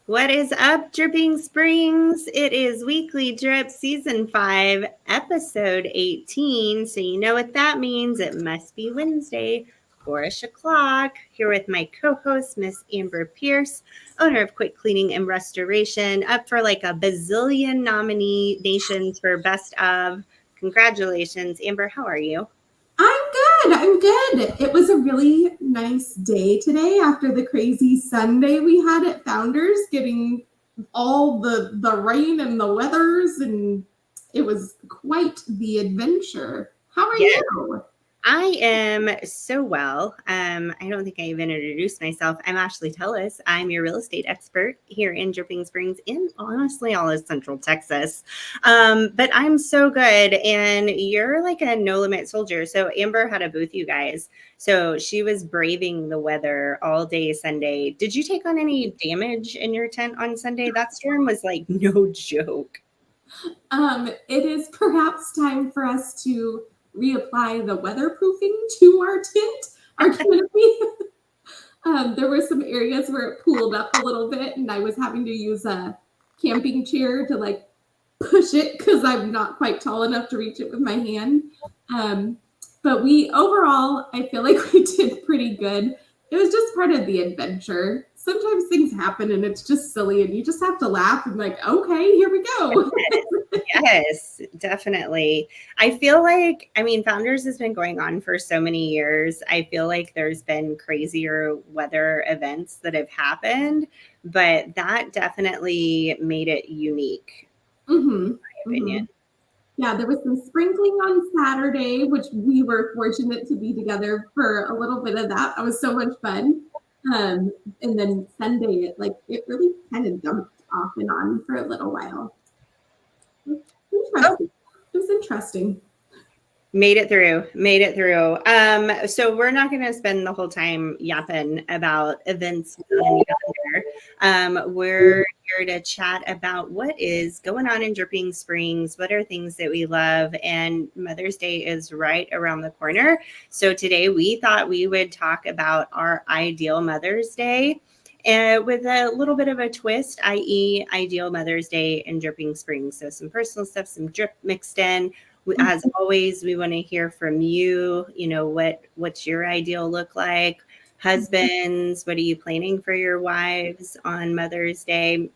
What is up, Dripping Springs? It is Weekly Drip Season 5, Episode 18. So you know what that means. It must be Wednesday, 4-ish o'clock. Here with my co-host, Miss Amber Pierce, owner of Coit Cleaning and Restoration, up for like a bazillion nominations for Best of. Congratulations. Amber, how are you? I'm good. It was a really nice day today after the crazy Sunday we had at Founders, getting all the rain and the weathers, and it was quite the adventure. How are Yes. you? I am so well. I don't think I even introduced myself. I'm Ashley Tullis. I'm your real estate expert here in Dripping Springs in honestly all of Central Texas. But I'm so good. And you're like a no limit soldier. So Amber had a booth, you guys. So she was braving the weather all day Sunday. Did you take on any damage in your tent on Sunday? That storm was like no joke. It is perhaps time for us to reapply the weatherproofing to our tent, our canopy. There were some areas where it pooled up a little bit, and I was having to use a camping chair to like push it because I'm not quite tall enough to reach it with my hand. Um, but we overall, I feel like we did pretty good. It was just part of the adventure. Sometimes things happen and it's just silly, and you just have to laugh and like, okay, here we go. Yes, definitely. I feel like, I mean, Founders has been going on for so many years. I feel like there's been crazier weather events that have happened, but that definitely made it unique, Mm-hmm. in my opinion. Mm-hmm. Yeah, there was some sprinkling on Saturday, which we were fortunate to be together for a little bit of that. That was so much fun. And then Sunday, it really kind of dumped off and on for a little while. Oh, Interesting. It was interesting. made it through, made it through. So we're not going to spend the whole time yapping about events down yonder. We're here to chat about what is going on in Dripping Springs, what are things that we love, and Mother's Day is right around the corner. So today we thought we would talk about our ideal Mother's Day. With a little bit of a twist, i.e., ideal Mother's Day in Dripping Springs. So, some personal stuff, some drip mixed in. As always, we want to hear from you. You know, what's your ideal look like? Husbands, what are you planning for your wives on Mother's Day?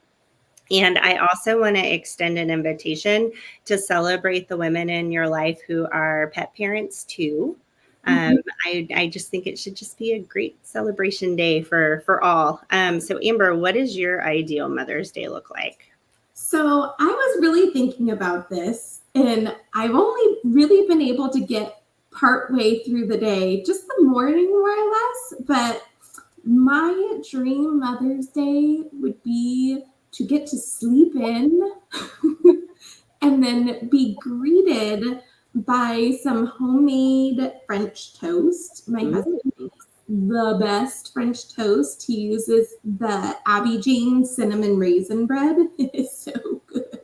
And I also want to extend an invitation to celebrate the women in your life who are pet parents too. Um, Mhm. I just think it should just be a great celebration day for all. So Amber, what does your ideal Mother's Day look like? So I was really thinking about this, and I've only really been able to get part way through the day, just the morning more or less. But my dream Mother's Day would be to get to sleep in and then be greeted by some homemade French toast. My Ooh, husband makes the best French toast. He uses the Abby Jane cinnamon raisin bread. It is so good.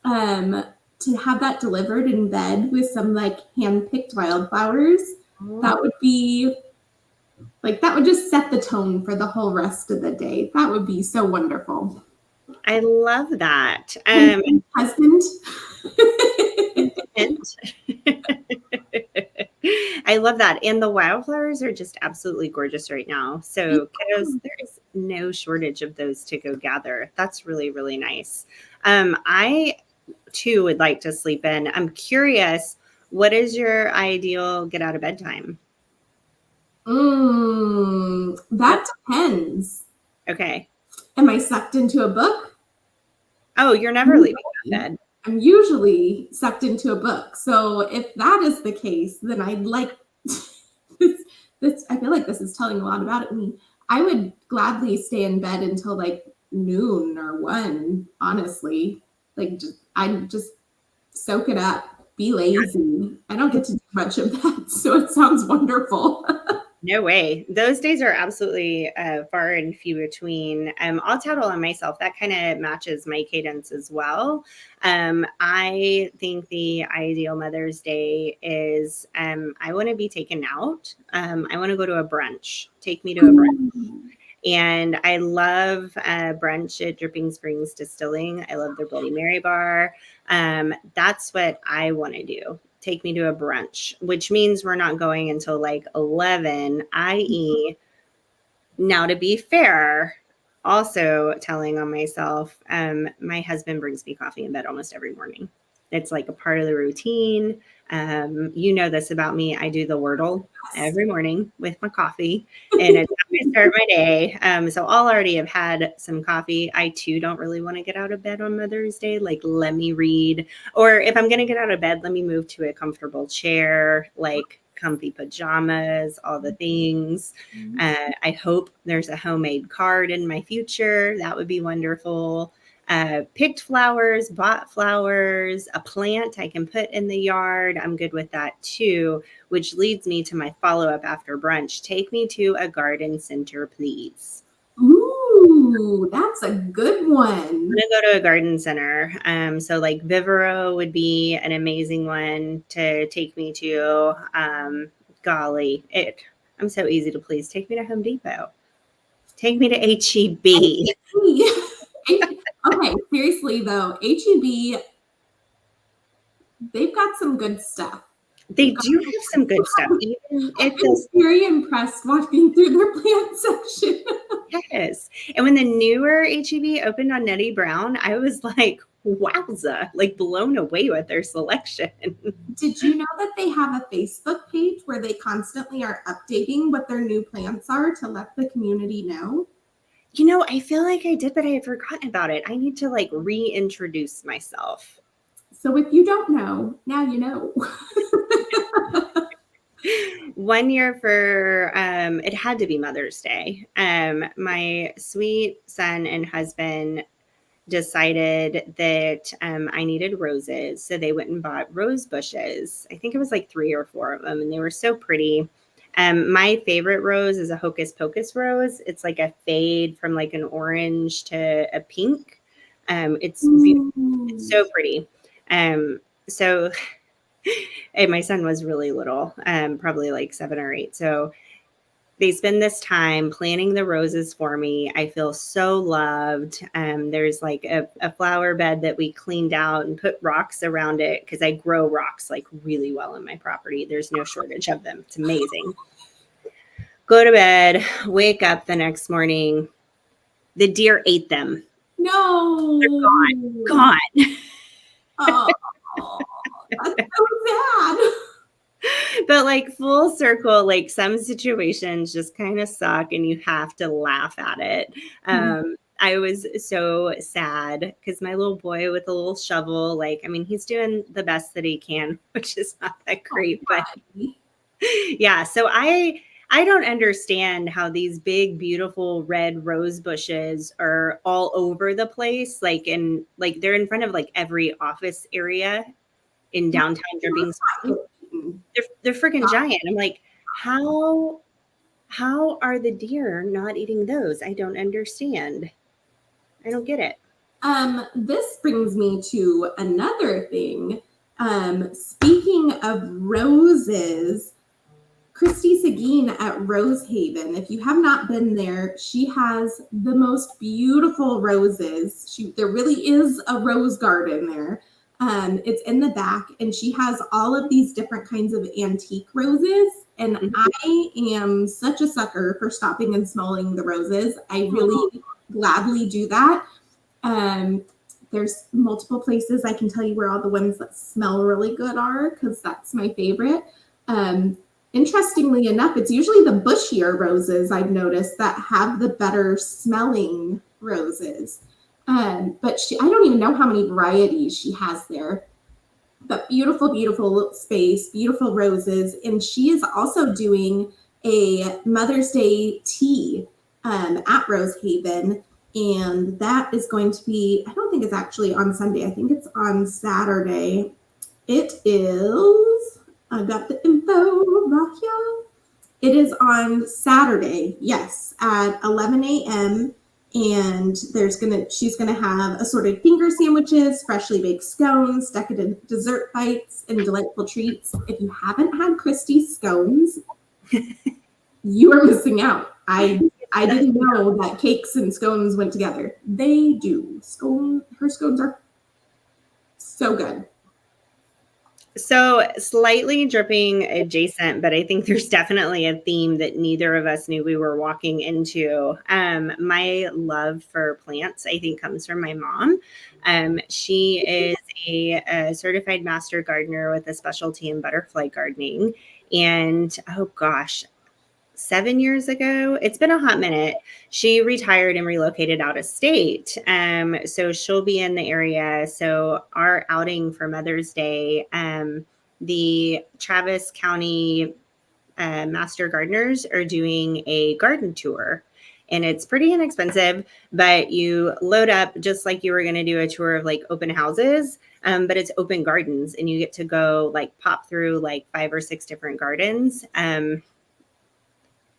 Um, to have that delivered in bed with some like hand picked wildflowers, that would be like that would just set the tone for the whole rest of the day. That would be so wonderful. I love that. Hint, hint, husband. Hint. I love that. And the wildflowers are just absolutely gorgeous right now. So, kiddos, there is no shortage of those to go gather. That's really, really nice. I too would like to sleep in. I'm curious, what is your ideal get out of bed time? That depends. Okay. Am I sucked into a book? Oh, you're never leaving Usually. that bed. I'm usually sucked into a book. So if that is the case, then I'd like this. This I feel like this is telling a lot about me. I would gladly stay in bed until like noon or 1. Honestly, I'd just soak it up. Be lazy. I don't get to do much of that, so it sounds wonderful. No way. Those days are absolutely far and few between. I'll tattle on myself. That kind of matches my cadence as well. I think the ideal Mother's Day is I want to be taken out. I want to go to a brunch. Take me to a brunch. And I love brunch at Dripping Springs Distilling. I love their Bloody Mary bar. That's what I want to do. Take me to a brunch, which means we're not going until like 11, i.e., now to be fair, also telling on myself, my husband brings me coffee in bed almost every morning. It's like a part of the routine. You know this about me. I do the Wordle every morning with my coffee, and it's how I start my day. So I'll already have had some coffee. I too don't really want to get out of bed on Mother's Day. Like, let me read, or if I'm going to get out of bed, let me move to a comfortable chair, like comfy pajamas, all the things. I hope there's a homemade card in my future. That would be wonderful. Picked flowers, bought flowers, a plant I can put in the yard. I'm good with that too, which leads me to my follow-up after brunch. Take me to a garden center, please. Ooh, that's a good one. I'm going to go to a garden center. So like Vivero would be an amazing one to take me to. Golly, I'm so easy to please. Take me to Home Depot. Take me to H-E-B. Okay, seriously though, H-E-B, they've got some good stuff. They do have some good stuff. Even I was very impressed walking through their plant section. Yes. And when the newer H-E-B opened on Nettie Brown, I was like, wowza, like blown away with their selection. Did you know that they have a Facebook page where they constantly are updating what their new plants are to let the community know? You know, I feel like I did, but I had forgotten about it. I need to like reintroduce myself. So if you don't know, now you know. One year for, it had to be Mother's Day. My sweet son and husband decided that I needed roses. So they went and bought rose bushes. I think it was like 3 or 4 of them, and they were so pretty. My favorite rose is a Hocus Pocus rose. It's like a fade from like an orange to a pink. It's beautiful. It's so pretty. So and my son was really little, probably like 7 or 8. So they spend this time planting the roses for me. I feel so loved. There's like a flower bed that we cleaned out and put rocks around it because I grow rocks like really well in my property. There's no shortage of them. It's amazing. Go to bed, wake up the next morning. The deer ate them. No. They're gone. Oh, that's so sad. But like full circle, like some situations just kind of suck and you have to laugh at it. I was so sad because my little boy with a little shovel, like, I mean, he's doing the best that he can, which is not that great, but yeah. So I don't understand how these big, beautiful red rose bushes are all over the place. Like they're in front of like every office area in downtown Dripping Springs. They're freaking giant. I'm like, how are the deer not eating those? I don't understand. I don't get it. This brings me to another thing. Speaking of roses, Christy Seguin at Rose Haven. If you have not been there, she has the most beautiful roses. There really is a rose garden there. It's in the back, and she has all of these different kinds of antique roses. And I am such a sucker for stopping and smelling the roses. I really gladly do that. There's multiple places I can tell you where all the ones that smell really good are, because that's my favorite. Interestingly enough, it's usually the bushier roses I've noticed that have the better smelling roses. But I don't even know how many varieties she has there. But beautiful, beautiful space, beautiful roses. And she is also doing a Mother's Day tea at Rose Haven. And that is going to be, I don't think it's actually on Sunday. I think it's on Saturday. It is, I got the info right here. It is on Saturday, yes, at 11 a.m. And she's gonna have assorted finger sandwiches, freshly baked scones, decadent dessert bites, and delightful treats. If you haven't had Christie's scones, you are missing out. I I didn't know that cakes and scones went together. They do. Her scones are so good. So slightly dripping adjacent, but I think there's definitely a theme that neither of us knew we were walking into. My love for plants, I think, comes from my mom. She is a certified master gardener with a specialty in butterfly gardening. And oh gosh, 7 years ago, it's been a hot minute, she retired and relocated out of state. So she'll be in the area. So our outing for Mother's Day, the Travis County Master Gardeners are doing a garden tour. And it's pretty inexpensive, but you load up just like you were going to do a tour of like open houses, but it's open gardens and you get to go like pop through like 5 or 6 different gardens.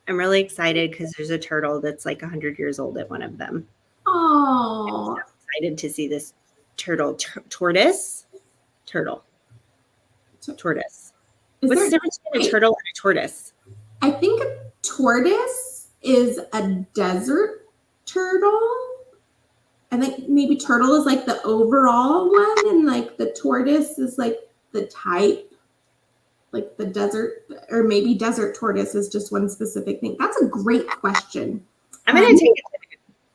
I'm really excited because there's a turtle that's like 100 years old at one of them. Oh, I'm so excited to see this turtle. Tortoise? Turtle. Tortoise. What's the difference between a turtle and a tortoise? I think a tortoise is a desert turtle. I think maybe turtle is like the overall one, and like the tortoise is like the type. Like the desert, or maybe desert tortoise is just one specific thing. That's a great question. I'm going to take it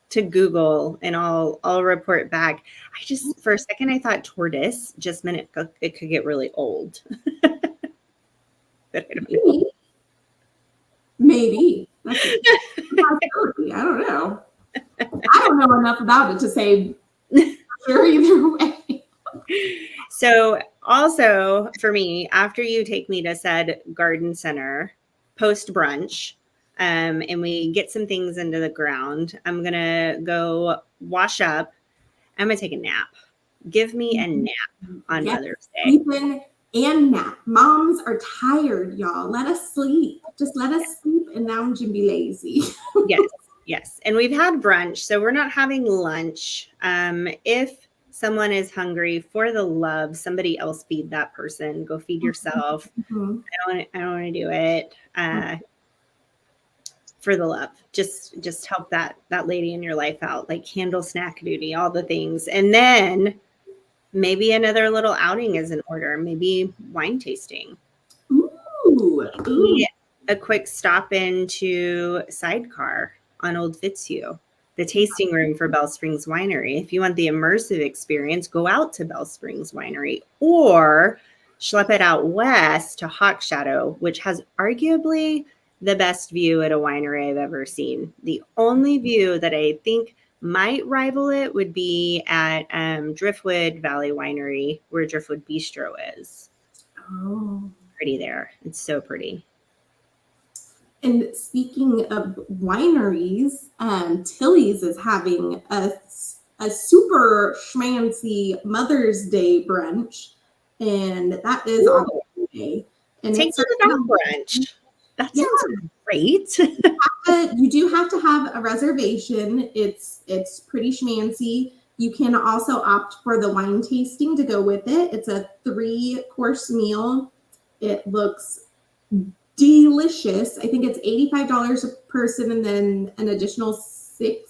to Google and I'll report back. I just, for a second, I thought tortoise just meant it could get really old. But I don't know. Maybe. That's a possibility. I don't know. I don't know enough about it to say sure either way. So also for me, after you take me to said garden center post brunch, and we get some things into the ground, I'm going to go wash up. I'm going to take a nap. Give me a nap on Mother's Day. Sleeping and nap. Moms are tired, y'all. Let us sleep. Just let us sleep and lounge and be lazy. Yes. And we've had brunch, so we're not having lunch. If someone is hungry, for the love, somebody else feed that person. Go feed yourself. Mm-hmm. I don't want to do it. For the love, just help that lady in your life out, like handle snack duty, all the things. And then maybe another little outing is in order. Maybe wine tasting. Ooh. A quick stop into Sidecar on Old Fitzhugh, the tasting room for Bell Springs Winery. If you want the immersive experience, go out to Bell Springs Winery or schlep it out west to Hawk Shadow, which has arguably the best view at a winery I've ever seen. The only view that I think might rival it would be at Driftwood Valley Winery, where Driftwood Bistro is. Oh, pretty there. It's so pretty. And speaking of wineries, Tullis is having a super schmancy Mother's Day brunch, and that is on Monday. And take them to that brunch. That sounds great. You do have to have a reservation. It's pretty schmancy. You can also opt for the wine tasting to go with it. It's a 3-course meal. It looks delicious. I think it's $85 a person and then an additional $65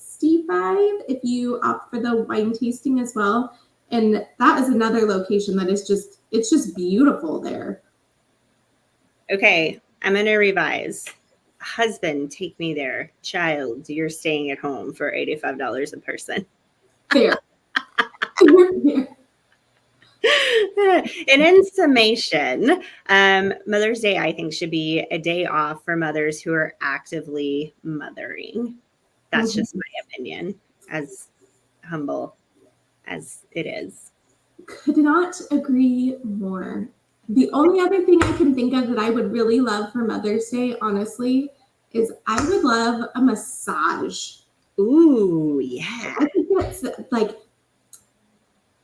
if you opt for the wine tasting as well. And that is another location that is it's just beautiful there. Okay, I'm going to revise. Husband, take me there. Child, you're staying at home for $85 a person. Fair. And in summation, Mother's Day, I think, should be a day off for mothers who are actively mothering. That's just my opinion, as humble as it is. Could not agree more. The only other thing I can think of that I would really love for Mother's Day, honestly, is I would love a massage. Ooh, yeah. I think that's like,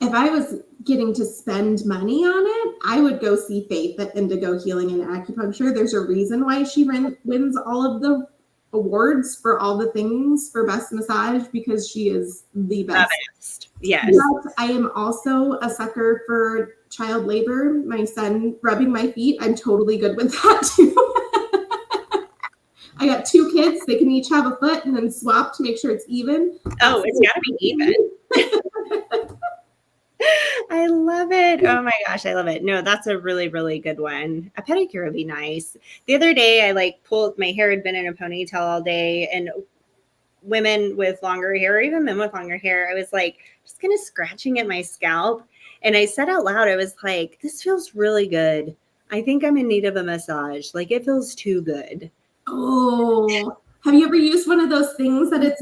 if I was getting to spend money on it, I would go see Faith at Indigo Healing and Acupuncture. There's a reason why she wins all of the awards for all the things for best massage, because she is the best. Yes. But I am also a sucker for child labor. My son rubbing my feet, I'm totally good with that too. I got 2 kids. They can each have a foot and then swap to make sure it's even. Oh, it's got to be even. I love it. Oh my gosh, I love it. No, that's a really, really good one. A pedicure would be nice. The other day, I like pulled my hair had been in a ponytail all day, and women with longer hair, or even men with longer hair, I was like just kind of scratching at my scalp. And I said out loud, I was like, this feels really good. I think I'm in need of a massage. Like it feels too good. Oh, have you ever used one of those things that it's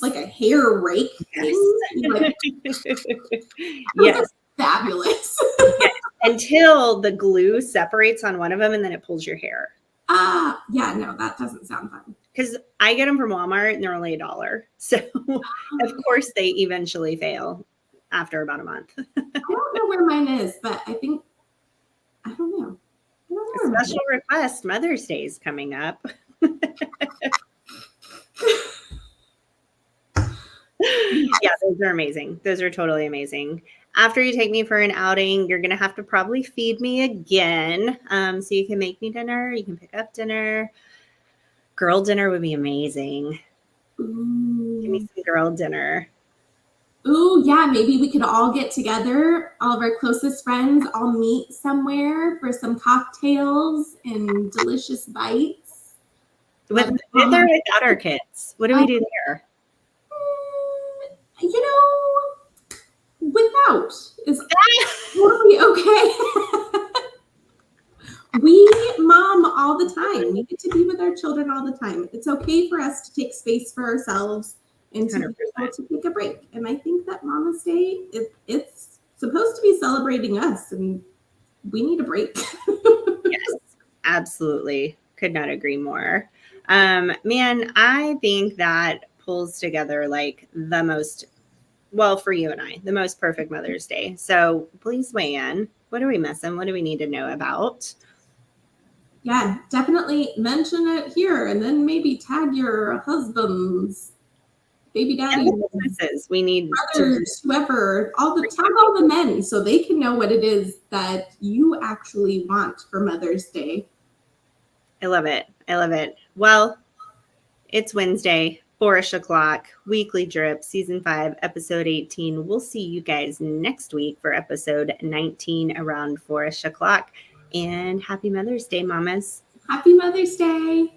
like a hair rake thing? Like, Yes. Fabulous. Yes. Until the glue separates on one of them and then it pulls your hair. Yeah, no, that doesn't sound fun. Because I get them from Walmart and they're only $1. So of course they eventually fail after about a month. I don't know where mine is, but I don't know. Special request, Mother's Day is coming up. Yeah, those are amazing. Those are totally amazing. After you take me for an outing, you're going to have to probably feed me again. So you can make me dinner. You can pick up dinner. Girl dinner would be amazing. Ooh. Give me some girl dinner. Ooh, yeah, maybe we could all get together, all of our closest friends, all meet somewhere for some cocktails and delicious bites. With or without our kids? What do we do there? You know, without is totally okay. We mom all the time. We get to be with our children all the time. It's okay for us to take space for ourselves and to 100%. Be able to take a break. And I think that Mama's Day, it's supposed to be celebrating us, and we need a break. Yes, absolutely. Could not agree more. Man, I think that pulls together like the most, well, for you and I, the most perfect Mother's Day. So please weigh in. What are we missing? What do we need to know about? Yeah, definitely mention it here, and then maybe tag your husbands, baby daddy, we need brothers, whoever, tag all the men so they can know what it is that you actually want for Mother's Day. I love it. I love it. Well, it's Wednesday, 4-ish o'clock, Weekly Drip, Season 5, Episode 18. We'll see you guys next week for Episode 19 around 4-ish o'clock. And happy Mother's Day, mamas. Happy Mother's Day.